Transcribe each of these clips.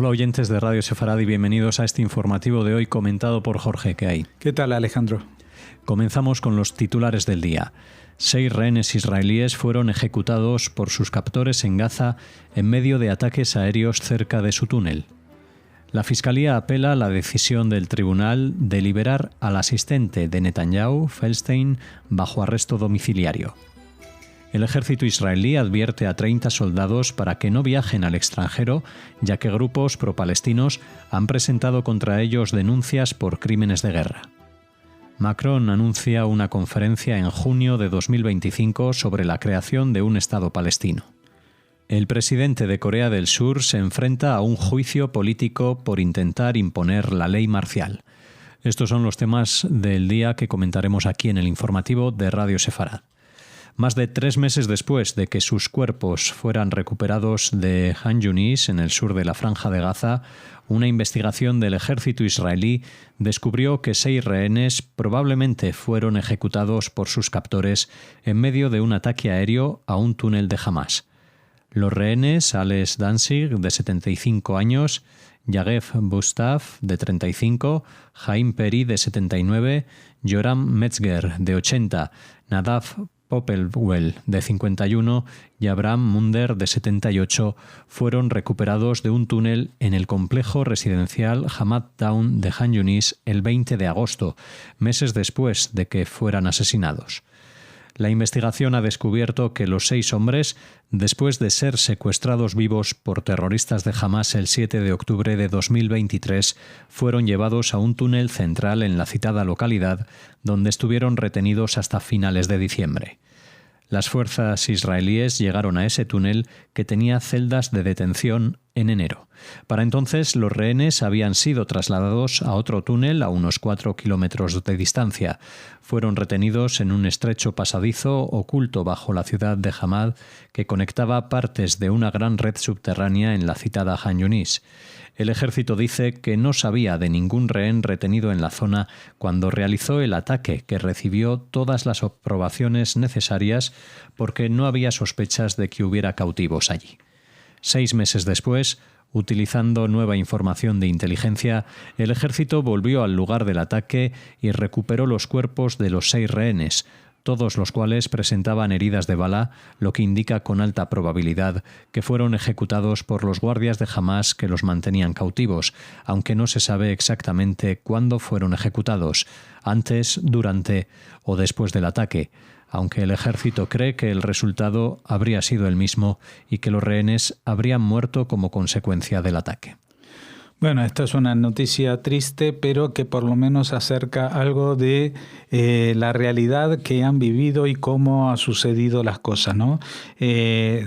Hola oyentes de Radio Sefarad y bienvenidos a este informativo de hoy comentado por Jorge. ¿Qué hay? ¿Qué tal, Alejandro? Comenzamos con los titulares del día. 6 rehenes israelíes fueron ejecutados por sus captores en Gaza en medio de ataques aéreos cerca de su túnel. La Fiscalía apela a la decisión del tribunal de liberar al asistente de Netanyahu, Feldstein, bajo arresto domiciliario. El ejército israelí advierte a 30 soldados para que no viajen al extranjero, ya que grupos pro-palestinos han presentado contra ellos denuncias por crímenes de guerra. Macron anuncia una conferencia en junio de 2025 sobre la creación de un Estado palestino. El presidente de Corea del Sur se enfrenta a un juicio político por intentar imponer la ley marcial. Estos son los temas del día que comentaremos aquí en el informativo de Radio Sefarad. Más de 3 meses después de que sus cuerpos fueran recuperados de Han Yunis, en el sur de la Franja de Gaza, una investigación del ejército israelí descubrió que 6 rehenes probablemente fueron ejecutados por sus captores en medio de un ataque aéreo a un túnel de Hamás. Los rehenes, Ales Danzig, de 75 años, Yagev Bustaf, de 35, Haim Peri, de 79, Yoram Metzger, de 80, Nadav Popelwell, de 51, y Abraham Munder, de 78, fueron recuperados de un túnel en el complejo residencial Hamad Town de Han Yunis el 20 de agosto, meses después de que fueran asesinados. La investigación ha descubierto que los 6 hombres, después de ser secuestrados vivos por terroristas de Hamás el 7 de octubre de 2023, fueron llevados a un túnel central en la citada localidad, donde estuvieron retenidos hasta finales de diciembre. Las fuerzas israelíes llegaron a ese túnel, que tenía celdas de detención, en enero. Para entonces, los rehenes habían sido trasladados a otro túnel a unos 4 kilómetros de distancia. Fueron retenidos en un estrecho pasadizo oculto bajo la ciudad de Hamad, que conectaba partes de una gran red subterránea en la citada Han Yunis. El ejército dice que no sabía de ningún rehén retenido en la zona cuando realizó el ataque, que recibió todas las aprobaciones necesarias porque no había sospechas de que hubiera cautivos allí. 6 meses después, utilizando nueva información de inteligencia, el ejército volvió al lugar del ataque y recuperó los cuerpos de los 6 rehenes, todos los cuales presentaban heridas de bala, lo que indica con alta probabilidad que fueron ejecutados por los guardias de Hamás que los mantenían cautivos, aunque no se sabe exactamente cuándo fueron ejecutados, antes, durante o después del ataque, aunque el ejército cree que el resultado habría sido el mismo y que los rehenes habrían muerto como consecuencia del ataque. Bueno, esta es una noticia triste, pero que por lo menos acerca algo de la realidad que han vivido y cómo han sucedido las cosas, ¿no? De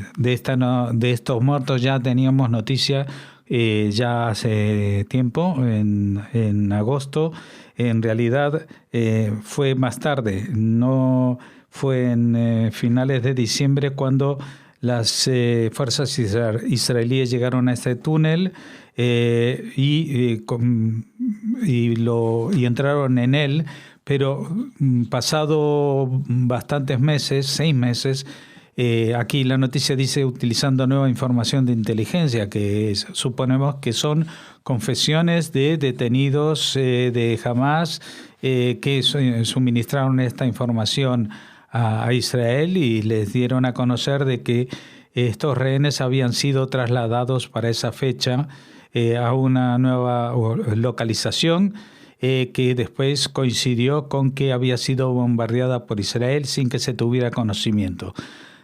estos muertos ya teníamos noticia ya hace tiempo, en agosto. En realidad fue más tarde, no fue en finales de diciembre cuando las fuerzas israelíes llegaron a este túnel y entraron en él, pero pasado bastantes meses, 6 meses, aquí la noticia dice utilizando nueva información de inteligencia, que suponemos que son confesiones de detenidos de Hamás que suministraron esta información a Israel y les dieron a conocer de que estos rehenes habían sido trasladados para esa fecha a una nueva localización que después coincidió con que había sido bombardeada por Israel sin que se tuviera conocimiento.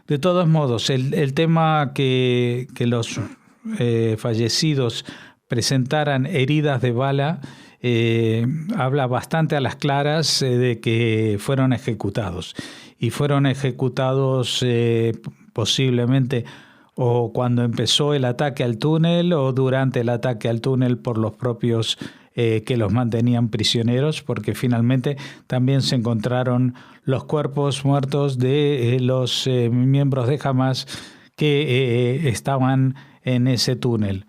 De todos modos, el tema que los fallecidos presentaran heridas de bala habla bastante a las claras de que fueron ejecutados. Y fueron ejecutados posiblemente o cuando empezó el ataque al túnel o durante el ataque al túnel por los propios que los mantenían prisioneros, porque finalmente también se encontraron los cuerpos muertos de los miembros de Hamás que estaban en ese túnel.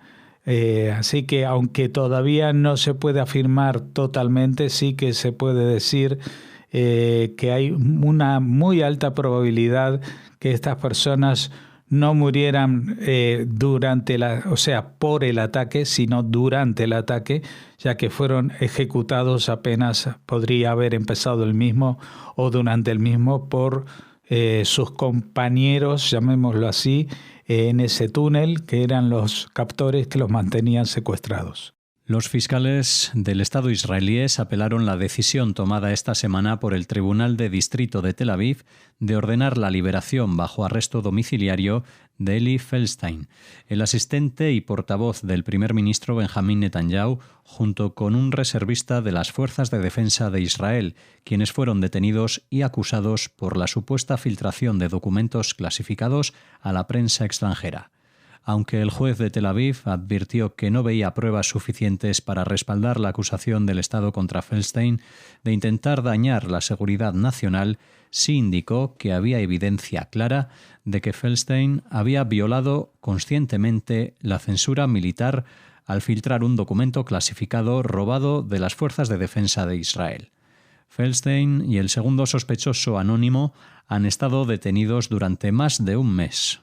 Así que aunque todavía no se puede afirmar totalmente, sí que se puede decir que hay una muy alta probabilidad que estas personas no murieran por el ataque, sino durante el ataque, ya que fueron ejecutados apenas podría haber empezado el mismo o durante el mismo por sus compañeros, llamémoslo así, en ese túnel, que eran los captores que los mantenían secuestrados. Los fiscales del Estado israelíes apelaron la decisión tomada esta semana por el Tribunal de Distrito de Tel Aviv de ordenar la liberación bajo arresto domiciliario de Eli Feldstein, el asistente y portavoz del primer ministro Benjamín Netanyahu, junto con un reservista de las Fuerzas de Defensa de Israel, quienes fueron detenidos y acusados por la supuesta filtración de documentos clasificados a la prensa extranjera. Aunque el juez de Tel Aviv advirtió que no veía pruebas suficientes para respaldar la acusación del Estado contra Feldstein de intentar dañar la seguridad nacional, sí indicó que había evidencia clara de que Feldstein había violado conscientemente la censura militar al filtrar un documento clasificado robado de las Fuerzas de Defensa de Israel. Feldstein y el segundo sospechoso anónimo han estado detenidos durante más de un mes.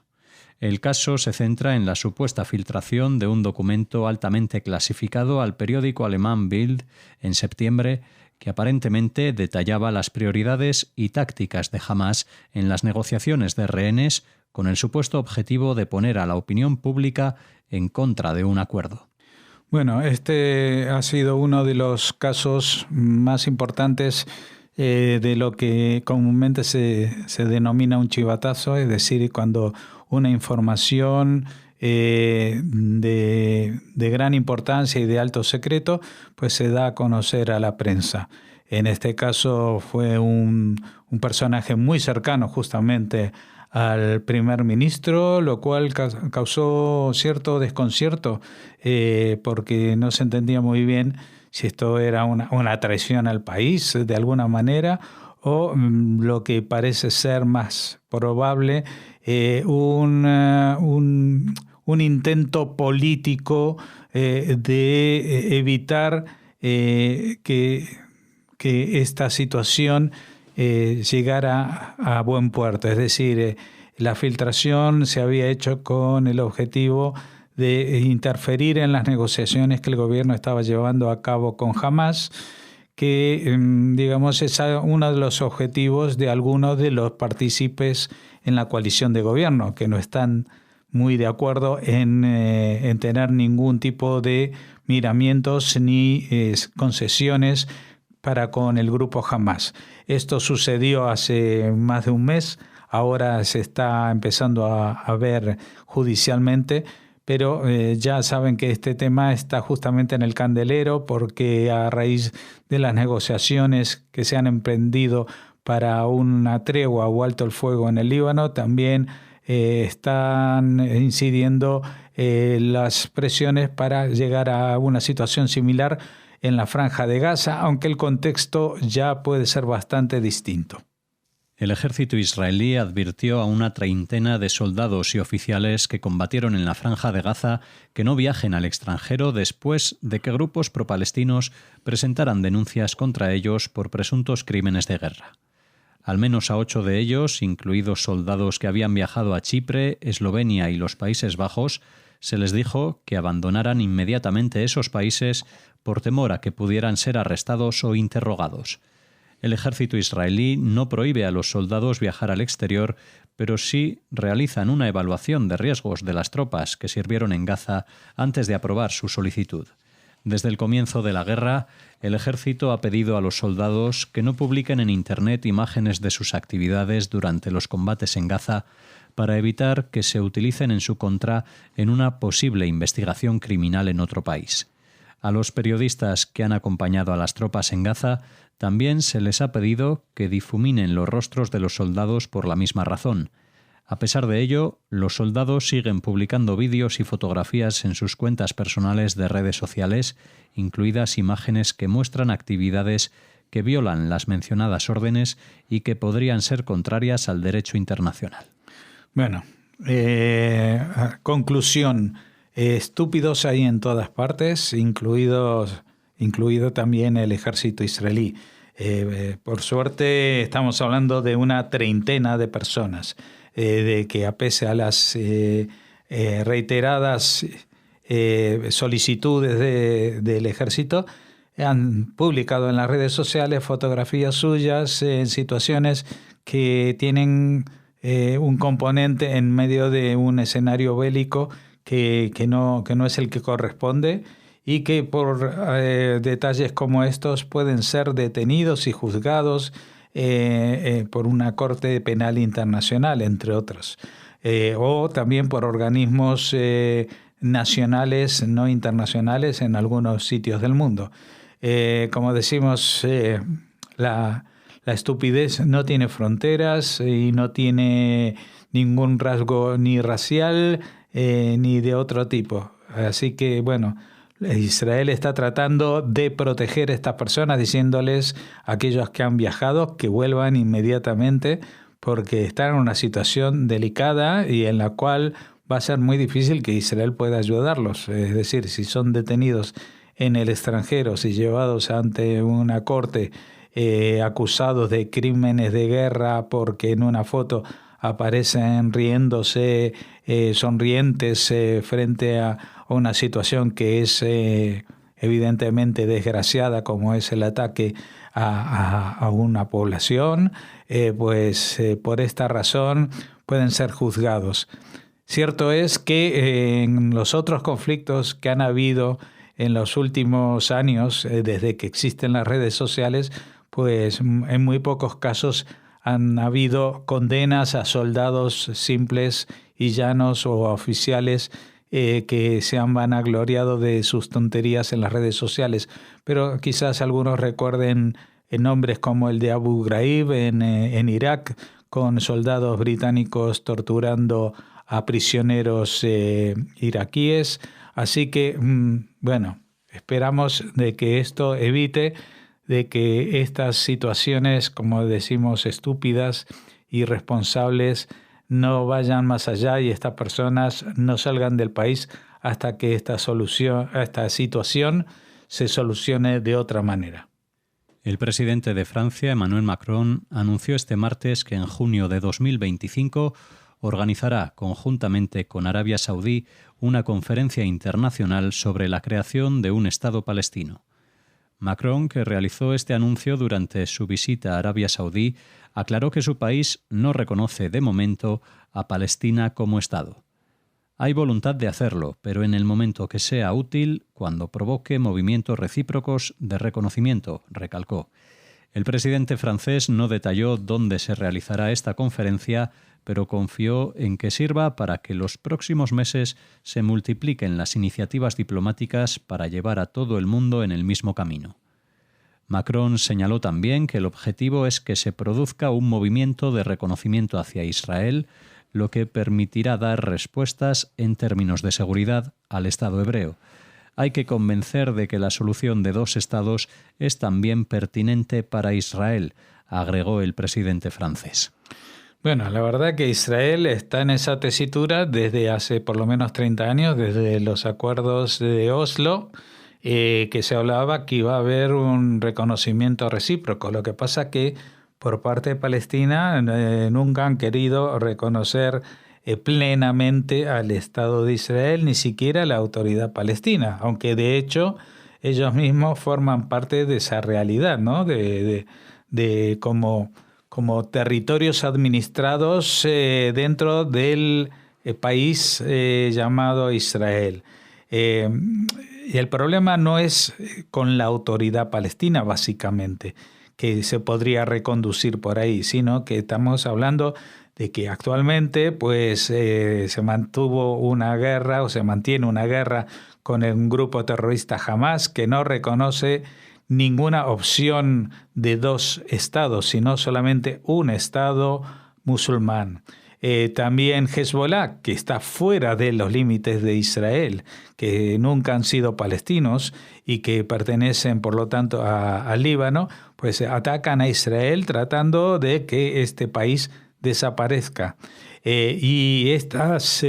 El caso se centra en la supuesta filtración de un documento altamente clasificado al periódico alemán Bild en septiembre, que aparentemente detallaba las prioridades y tácticas de Hamás en las negociaciones de rehenes, con el supuesto objetivo de poner a la opinión pública en contra de un acuerdo. Bueno, este ha sido uno de los casos más importantes de lo que comúnmente se denomina un chivatazo, es decir, cuando una información de gran importancia y de alto secreto, pues se da a conocer a la prensa. En este caso fue un personaje muy cercano justamente al primer ministro, lo cual causó cierto desconcierto porque no se entendía muy bien si esto era una traición al país de alguna manera o lo que parece ser más probable, un intento político de evitar que esta situación llegara a buen puerto. Es decir, la filtración se había hecho con el objetivo de interferir en las negociaciones que el gobierno estaba llevando a cabo con Hamás, que digamos es uno de los objetivos de algunos de los partícipes en la coalición de gobierno, que no están muy de acuerdo en tener ningún tipo de miramientos ni concesiones para con el grupo Hamás. Esto sucedió hace más de un mes, ahora se está empezando a ver judicialmente, pero ya saben que este tema está justamente en el candelero porque a raíz de las negociaciones que se han emprendido para una tregua o alto el fuego en el Líbano, también están incidiendo las presiones para llegar a una situación similar en la Franja de Gaza, aunque el contexto ya puede ser bastante distinto. El ejército israelí advirtió a una treintena de soldados y oficiales que combatieron en la Franja de Gaza que no viajen al extranjero después de que grupos pro-palestinos presentaran denuncias contra ellos por presuntos crímenes de guerra. Al menos a 8 de ellos, incluidos soldados que habían viajado a Chipre, Eslovenia y los Países Bajos, se les dijo que abandonaran inmediatamente esos países por temor a que pudieran ser arrestados o interrogados. El ejército israelí no prohíbe a los soldados viajar al exterior, pero sí realizan una evaluación de riesgos de las tropas que sirvieron en Gaza antes de aprobar su solicitud. Desde el comienzo de la guerra, el ejército ha pedido a los soldados que no publiquen en Internet imágenes de sus actividades durante los combates en Gaza para evitar que se utilicen en su contra en una posible investigación criminal en otro país. A los periodistas que han acompañado a las tropas en Gaza también se les ha pedido que difuminen los rostros de los soldados por la misma razón. A pesar de ello, los soldados siguen publicando vídeos y fotografías en sus cuentas personales de redes sociales, incluidas imágenes que muestran actividades que violan las mencionadas órdenes y que podrían ser contrarias al derecho internacional. Bueno, conclusión. Estúpidos hay en todas partes, incluido también el ejército israelí. Por suerte estamos hablando de una treintena de personas. de que pese a las reiteradas solicitudes del ejército, han publicado en las redes sociales fotografías suyas en situaciones que tienen un componente en medio de un escenario bélico que no es el que corresponde, y que por detalles como estos pueden ser detenidos y juzgados por una Corte Penal Internacional, entre otros, o también por organismos nacionales, no internacionales, en algunos sitios del mundo. Como decimos, la estupidez no tiene fronteras y no tiene ningún rasgo ni racial ni de otro tipo. Así que, bueno, Israel está tratando de proteger a estas personas, diciéndoles a aquellos que han viajado que vuelvan inmediatamente, porque están en una situación delicada y en la cual va a ser muy difícil que Israel pueda ayudarlos. Es decir, si son detenidos en el extranjero, si llevados ante una corte acusados de crímenes de guerra porque en una foto aparecen riéndose, sonrientes frente a una situación que es evidentemente desgraciada, como es el ataque a una población, por esta razón pueden ser juzgados. Cierto es que en los otros conflictos que han habido en los últimos años, desde que existen las redes sociales, pues en muy pocos casos han habido condenas a soldados simples y llanos o a oficiales que se han vanagloriado de sus tonterías en las redes sociales. Pero quizás algunos recuerden nombres como el de Abu Ghraib en Irak, con soldados británicos torturando a prisioneros iraquíes. Así que, bueno, esperamos de que esto evite de que estas situaciones, como decimos, estúpidas, irresponsables, no vayan más allá y estas personas no salgan del país hasta que esta situación se solucione de otra manera. El presidente de Francia, Emmanuel Macron, anunció este martes que en junio de 2025 organizará, conjuntamente con Arabia Saudí, una conferencia internacional sobre la creación de un Estado palestino. Macron, que realizó este anuncio durante su visita a Arabia Saudí, aclaró que su país no reconoce de momento a Palestina como Estado. Hay voluntad de hacerlo, pero en el momento que sea útil, cuando provoque movimientos recíprocos de reconocimiento, recalcó. El presidente francés no detalló dónde se realizará esta conferencia, pero confió en que sirva para que los próximos meses se multipliquen las iniciativas diplomáticas para llevar a todo el mundo en el mismo camino. Macron señaló también que el objetivo es que se produzca un movimiento de reconocimiento hacia Israel, lo que permitirá dar respuestas en términos de seguridad al Estado hebreo. Hay que convencer de que la solución de dos estados es también pertinente para Israel, agregó el presidente francés. Bueno, la verdad que Israel está en esa tesitura desde hace por lo menos 30 años, desde los acuerdos de Oslo, que se hablaba que iba a haber un reconocimiento recíproco. Lo que pasa que por parte de Palestina nunca han querido reconocer plenamente al Estado de Israel, ni siquiera la autoridad palestina, aunque de hecho ellos mismos forman parte de esa realidad, ¿no? De como territorios administrados dentro del país llamado Israel. Y el problema no es con la autoridad palestina, básicamente, que se podría reconducir por ahí, sino que estamos hablando de que actualmente pues, se mantuvo una guerra o se mantiene una guerra con un grupo terrorista Hamás que no reconoce ninguna opción de dos estados, sino solamente un estado musulmán. También Hezbollah, que está fuera de los límites de Israel, que nunca han sido palestinos y que pertenecen, por lo tanto, al Líbano, pues atacan a Israel tratando de que este país desaparezca. Y estas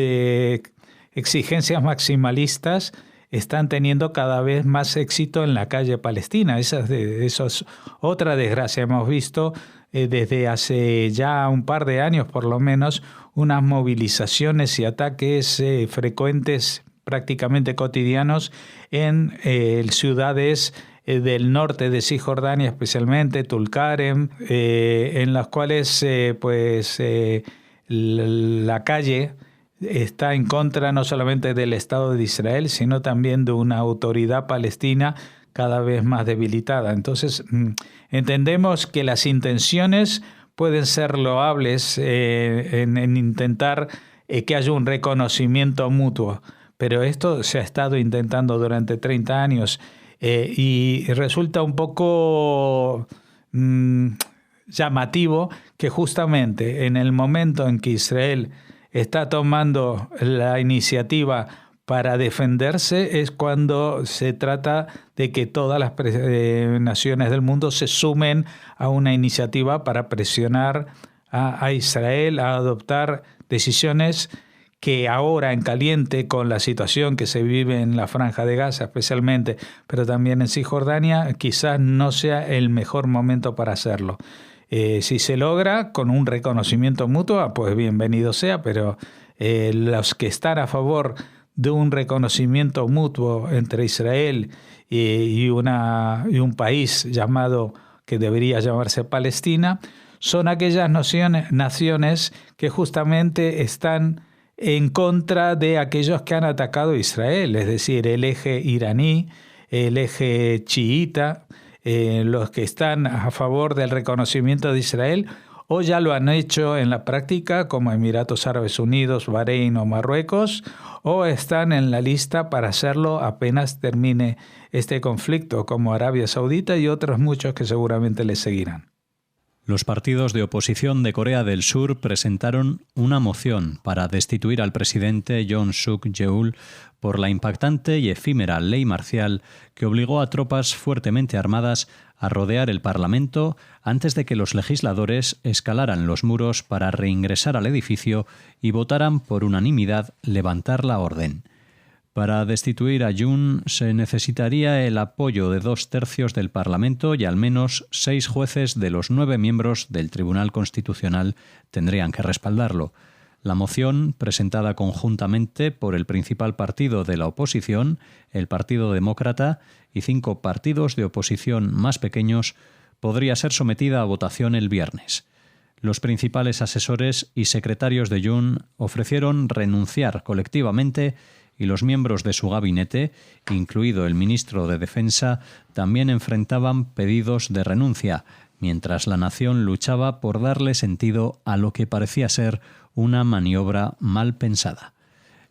exigencias maximalistas están teniendo cada vez más éxito en la calle palestina. Eso es otra desgracia. Hemos visto desde hace ya un par de años por lo menos unas movilizaciones y ataques frecuentes, prácticamente cotidianos, en ciudades del norte de Cisjordania, especialmente Tulkarem, en las cuales la calle está en contra no solamente del Estado de Israel, sino también de una autoridad palestina cada vez más debilitada. Entonces, entendemos que las intenciones pueden ser loables en intentar que haya un reconocimiento mutuo, pero esto se ha estado intentando durante 30 años y resulta un poco llamativo que justamente en el momento en que Israel está tomando la iniciativa para defenderse es cuando se trata de que todas las naciones del mundo se sumen a una iniciativa para presionar a Israel a adoptar decisiones que ahora en caliente con la situación que se vive en la Franja de Gaza especialmente, pero también en Cisjordania, quizás no sea el mejor momento para hacerlo. Si se logra con un reconocimiento mutuo, pues bienvenido sea, pero los que están a favor de un reconocimiento mutuo entre Israel y un país llamado, que debería llamarse Palestina, son aquellas naciones que justamente están en contra de aquellos que han atacado a Israel, es decir, el eje iraní, el eje chiita, los que están a favor del reconocimiento de Israel, o ya lo han hecho en la práctica, como Emiratos Árabes Unidos, Bahrein o Marruecos, o están en la lista para hacerlo apenas termine este conflicto, como Arabia Saudita y otros muchos que seguramente les seguirán. Los partidos de oposición de Corea del Sur presentaron una moción para destituir al presidente Yoon Suk-yeol por la impactante y efímera ley marcial que obligó a tropas fuertemente armadas a rodear el Parlamento antes de que los legisladores escalaran los muros para reingresar al edificio y votaran por unanimidad levantar la orden. Para destituir a Yoon se necesitaría el apoyo de 2/3 del Parlamento y al menos 6 jueces de los 9 miembros del Tribunal Constitucional tendrían que respaldarlo. La moción, presentada conjuntamente por el principal partido de la oposición, el Partido Demócrata, y 5 partidos de oposición más pequeños, podría ser sometida a votación el viernes. Los principales asesores y secretarios de Yoon ofrecieron renunciar colectivamente y los miembros de su gabinete, incluido el ministro de Defensa, también enfrentaban pedidos de renuncia, mientras la nación luchaba por darle sentido a lo que parecía ser una maniobra mal pensada.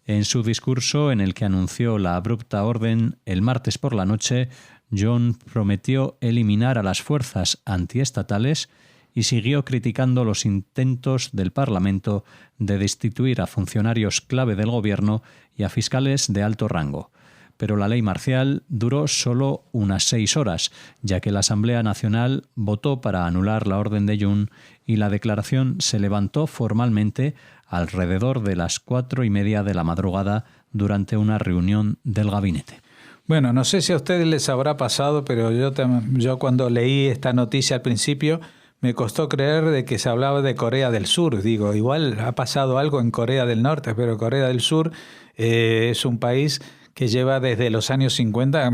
En su discurso, en el que anunció la abrupta orden el martes por la noche, Yoon prometió eliminar a las fuerzas antiestatales y siguió criticando los intentos del Parlamento de destituir a funcionarios clave del gobierno y a fiscales de alto rango. Pero la ley marcial duró solo unas 6 horas, ya que la Asamblea Nacional votó para anular la orden de Yoon y la declaración se levantó formalmente alrededor de las 4:30 de la madrugada durante una reunión del gabinete. Bueno, no sé si a ustedes les habrá pasado, pero yo cuando leí esta noticia al principio me costó creer de que se hablaba de Corea del Sur. Digo, igual ha pasado algo en Corea del Norte, pero Corea del Sur es un país que lleva desde los años 50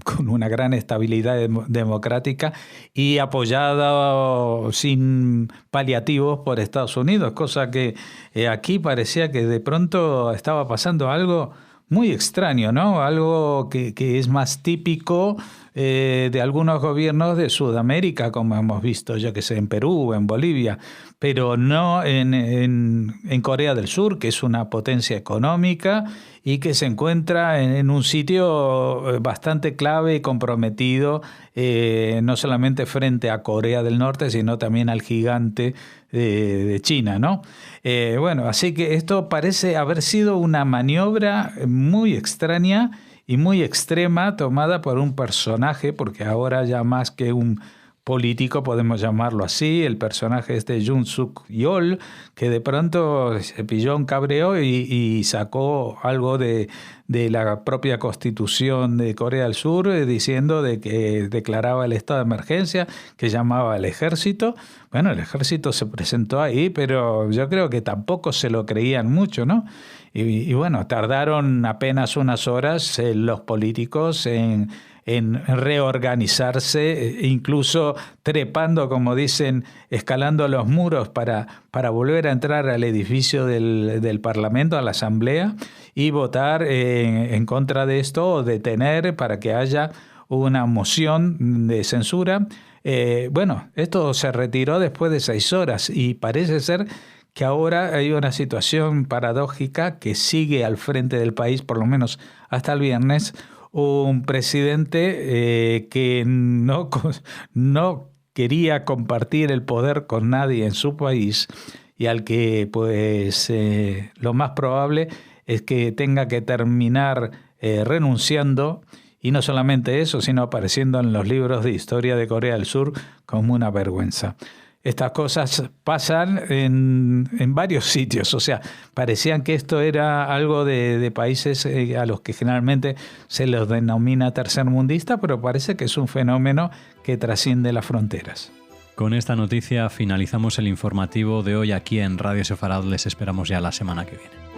con una gran estabilidad democrática y apoyada sin paliativos por Estados Unidos, cosa que aquí parecía que de pronto estaba pasando algo muy extraño, ¿no? Algo que es más típico de algunos gobiernos de Sudamérica, como hemos visto, yo que sé, en Perú, en Bolivia, pero no en Corea del Sur, que es una potencia económica y que se encuentra en un sitio bastante clave y comprometido, no solamente frente a Corea del Norte, sino también al gigante de China, ¿no? Bueno, así que esto parece haber sido una maniobra muy extraña y muy extrema tomada por un personaje, porque ahora ya más que un político, podemos llamarlo así, el personaje Yoon Suk Yeol, que de pronto se pilló un cabreo y sacó algo de la propia constitución de Corea del Sur, diciendo de que declaraba el estado de emergencia, que llamaba al ejército. Bueno, el ejército se presentó ahí, pero yo creo que tampoco se lo creían mucho, ¿no? Y bueno, tardaron apenas unas horas los políticos en reorganizarse, incluso trepando, como dicen, escalando los muros para volver a entrar al edificio del Parlamento, a la Asamblea, y votar en contra de esto o detener para que haya una moción de censura. Bueno, esto se retiró después de 6 horas y parece ser que ahora hay una situación paradójica que sigue al frente del país, por lo menos hasta el viernes, un presidente que no quería compartir el poder con nadie en su país y al que pues lo más probable es que tenga que terminar renunciando, y no solamente eso, sino apareciendo en los libros de historia de Corea del Sur como una vergüenza. Estas cosas pasan en varios sitios, o sea, parecían que esto era algo de países a los que generalmente se los denomina tercermundista, pero parece que es un fenómeno que trasciende las fronteras. Con esta noticia finalizamos el informativo de hoy aquí en Radio Sefarad. Les esperamos ya la semana que viene.